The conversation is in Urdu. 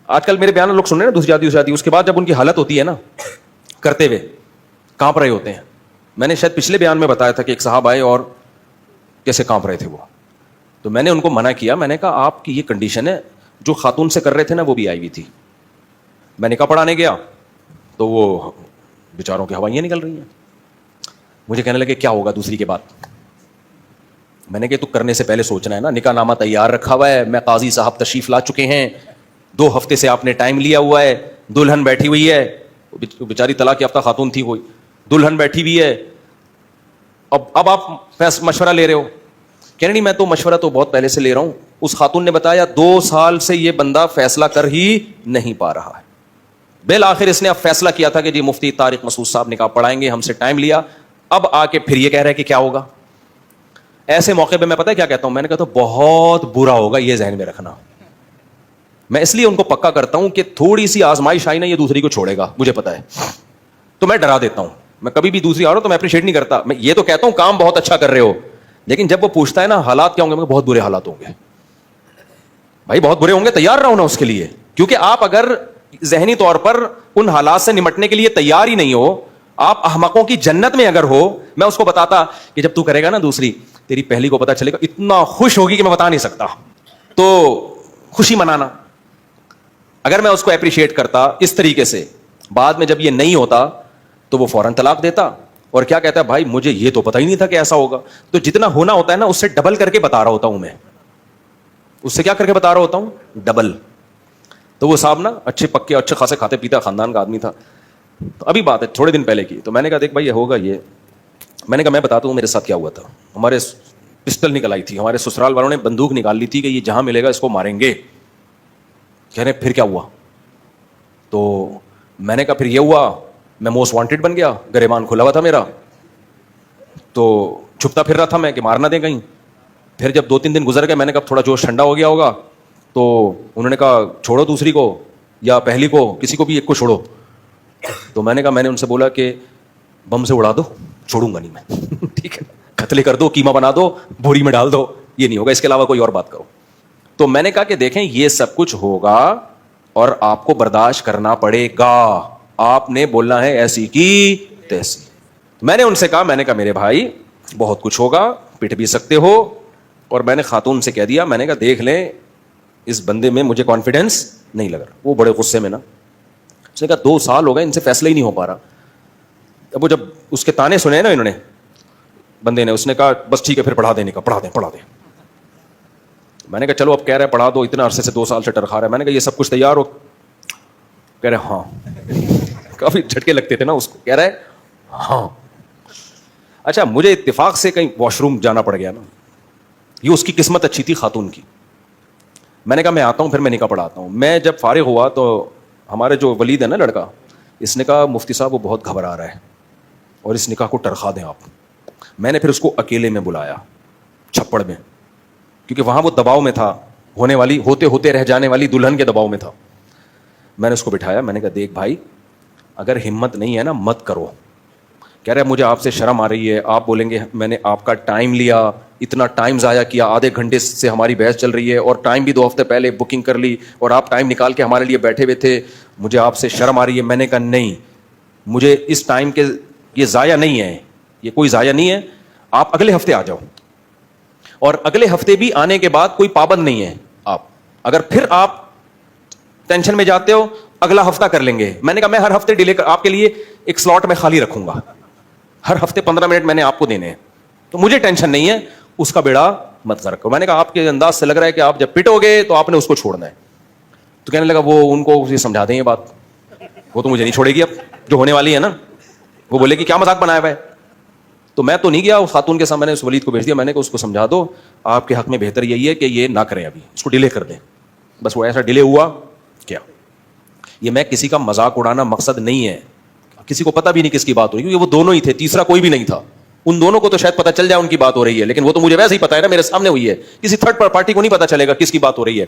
آج کل میرے بیان لوگ سن رہے ہیں نا دوسری شادی, اس کے بعد جب ان کی حالت ہوتی ہے نا کرتے ہوئے کانپ رہے ہوتے ہیں. میں نے شاید پچھلے بیان میں بتایا تھا کہ ایک صاحب آئے اور کیسے کانپ رہے تھے وہ, تو میں نے ان کو منع کیا. میں نے کہا آپ کی یہ کنڈیشن ہے, جو خاتون سے کر رہے تھے نا وہ بھی آئی ہوئی تھی. میں نکاح پڑھانے گیا تو وہ بیچاروں کی ہوائیاں نکل رہی ہیں. مجھے کہنے لگے کیا ہوگا دوسری کے بعد. میں نے کہا تو کرنے سے پہلے سوچنا ہے نا, نکاح نامہ تیار رکھا ہوا ہے, میں قاضی صاحب تشریف لا چکے ہیں, 2 ہفتے سے آپ نے ٹائم لیا ہوا ہے, دلہن بیٹھی ہوئی ہے, بیچاری طلاق یافتہ خاتون تھی کوئی, دلہن بیٹھی ہوئی ہے, اب آپ مشورہ لے رہے ہو. کہنے نہیں میں تو مشورہ تو بہت پہلے سے لے رہا ہوں. اس خاتون نے بتایا 2 سال سے یہ بندہ فیصلہ کر ہی نہیں پا رہا ہے. بالآخر اس نے اب فیصلہ کیا تھا کہ جی مفتی طارق مسعود صاحب نکاح پڑھائیں گے, ہم سے ٹائم لیا, اب آ کے پھر یہ کہہ رہے کہ کیا ہوگا. ایسے موقع پہ میں پتہ ہے کیا کہتا ہوں, میں نے کہا تو بہت برا ہوگا, یہ ذہن میں رکھنا. میں اس لیے ان کو پکا کرتا ہوں کہ تھوڑی سی آزمائش آئی نا یہ دوسری کو چھوڑے گا, مجھے پتا ہے, تو میں ڈرا دیتا ہوں. میں کبھی بھی دوسری آ رہا ہوں تو میں اپریشیٹ نہیں کرتا, میں یہ تو کہتا ہوں کام بہت اچھا کر رہے ہو, لیکن جب وہ پوچھتا ہے نا حالات کیا ہوں گے, میں بہت برے حالات ہوں گے. بھائی بہت برے ہوں گے, تیار رہو نا اس کے لیے, کیونکہ آپ اگر ذہنی طور پر ان حالات سے نمٹنے کے لیے تیار ہی نہیں ہو, آپ احمقوں کی جنت میں اگر ہو. میں اس کو بتاتا کہ جب تو کرے گا نا دوسری, تیری پہلی کو پتا چلے گا, اتنا خوش ہوگی کہ میں بتا نہیں سکتا. تو خوشی منانا. اگر میں اس کو اپریشیٹ کرتا اس طریقے سے, بعد میں جب یہ نہیں ہوتا تو وہ فوراً طلاق دیتا اور کیا کہتا ہے بھائی مجھے یہ تو پتا ہی نہیں تھا کہ ایسا ہوگا. تو جتنا ہونا ہوتا ہے نا اس سے ڈبل کر کے بتا رہا ہوتا ہوں میں, اس سے کیا کر کے بتا رہا ہوتا ہوں, ڈبل. تو وہ صاحب نا اچھے پکے اچھے خاصے کھاتے پیتا خاندان کا آدمی تھا. تو ابھی بات ہے تھوڑے دن پہلے کی, تو میں نے کہا دیکھ بھائی یہ ہوگا یہ. میں نے کہا میں بتاتا ہوں میرے ساتھ کیا ہوا تھا. ہمارے پسٹل نکل آئی تھی, ہمارے سسرال والوں نے بندوق نکال لی تھی کہ یہ جہاں ملے گا اس کو ماریں گے. کہہ رہے پھر کیا ہوا. تو میں نے کہا پھر یہ ہوا میں موسٹ وانٹیڈ بن گیا, گریبان کھلا ہوا تھا میرا, تو چھپتا پھر رہا تھا میں کہ مار نہ دیں کہیں. پھر جب 2-3 دن گزر گئے, میں نے کہا تھوڑا جوش ٹھنڈا ہو گیا ہوگا, تو انہوں نے کہا چھوڑو دوسری کو یا پہلی کو, کسی کو بھی ایک کو چھوڑو. تو میں نے کہا, میں نے ان سے بولا کہ بم سے اڑا دو, چھوڑوں گا نہیں میں. ٹھیک ہے, قتل کر دو, قیمہ بنا دو, بھوری میں ڈال دو, یہ نہیں ہوگا, اس کے علاوہ کوئی اور بات کرو. تو میں نے کہا کہ دیکھیں یہ سب کچھ ہوگا اور آپ کو برداشت کرنا پڑے گا, آپ نے بولنا ہے ایسی کی تیسی. میں نے ان سے کہا, میں نے کہا میرے بھائی بہت کچھ ہوگا, پٹ بھی سکتے ہو. اور میں نے خاتون سے کہہ دیا, میں نے کہا دیکھ لیں اس بندے میں مجھے کانفیڈنس نہیں لگ رہا. وہ بڑے غصے میں نا, اس نے کہا 2 سال ہو گئے ان سے فیصلہ ہی نہیں ہو پا رہا. اب وہ جب اس کے تانے سنے نا انہوں نے بندے نے, اس نے کہا بس ٹھیک ہے پھر پڑھا دینے کا, پڑھا دیں. میں نے کہا چلو اب کہہ رہے پڑھا دو, اتنا عرصے سے 2 سال سے ٹرخا رہا ہے. میں نے کہا یہ سب کچھ تیار ہو. کہہ رہے ہاں. کافی جھٹکے لگتے تھے نا اس کو. کہہ رہے ہاں. اچھا مجھے اتفاق سے کہیں واش روم جانا پڑ گیا نا, یہ اس کی قسمت اچھی تھی خاتون کی. میں نے کہا میں آتا ہوں پھر میں نکاح پڑھاتا ہوں. میں جب فارغ ہوا تو ہمارے جو ولید ہے نا لڑکا, اس نے کہا مفتی صاحب وہ بہت گھبرا رہا ہے اور اس نکاح کو ٹرخا دیں آپ. میں نے پھر اس کو اکیلے میں بلایا چھپڑ میں, کیونکہ وہاں وہ دباؤ میں تھا, ہونے والی ہوتے رہ جانے والی دلہن کے دباؤ میں تھا. میں نے اس کو بٹھایا, میں نے کہا دیکھ بھائی اگر ہمت نہیں ہے نا مت کرو. کہہ رہے مجھے آپ سے شرم آ رہی ہے, آپ بولیں گے میں نے آپ کا ٹائم لیا, اتنا ٹائم ضائع کیا, آدھے گھنٹے سے ہماری بحث چل رہی ہے اور ٹائم بھی 2 ہفتے پہلے بکنگ کر لی اور آپ ٹائم نکال کے ہمارے لیے بیٹھے ہوئے تھے, مجھے آپ سے شرم آ رہی ہے. میں نے کہا نہیں, مجھے اس ٹائم کے یہ ضائع نہیں ہے, یہ کوئی ضائع نہیں ہے, آپ اگلے ہفتے آ جاؤ. اور اگلے ہفتے بھی آنے کے بعد کوئی پابند نہیں ہے, آپ اگر پھر آپ ٹینشن میں جاتے ہو اگلا ہفتہ کر لیں گے. میں نے کہا میں ہر ہفتے ڈیلے آپ کے لیے ایک سلاٹ میں خالی رکھوں گا, ہر ہفتے 15 منٹ میں نے آپ کو دینے ہیں, تو مجھے ٹینشن نہیں ہے, اس کا بیڑا مت غرق کرو. میں نے کہا آپ کے انداز سے لگ رہا ہے کہ آپ جب پٹو گے تو آپ نے اس کو چھوڑنا ہے. تو کہنے لگا وہ ان کو سمجھا دیں یہ بات, وہ تو مجھے نہیں چھوڑے گی اب جو ہونے والی ہے نا. وہ بولے کہ کیا مذاق بنایا ہوا ہے. تو میں تو نہیں گیا اس خاتون کے سامنے, میں نے اس ولید کو بھیج دیا. میں نے کہا اس کو سمجھا دو آپ کے حق میں بہتر یہی ہے کہ یہ نہ کریں, ابھی اس کو ڈیلے کر دیں. بس وہ ایسا ڈیلے ہوا کیا. یہ میں کسی کا مذاق اڑانا مقصد نہیں ہے, کسی کو پتہ بھی نہیں کس کی بات ہو رہی, کیونکہ وہ دونوں ہی تھے, تیسرا کوئی بھی نہیں تھا. ان دونوں کو تو شاید پتہ چل جائے ان کی بات ہو رہی ہے, لیکن وہ تو مجھے ویسے ہی پتہ ہے نا میرے سامنے ہوئی ہے, کسی تھرڈ پارٹی کو نہیں پتہ چلے گا کس کی بات ہو رہی ہے.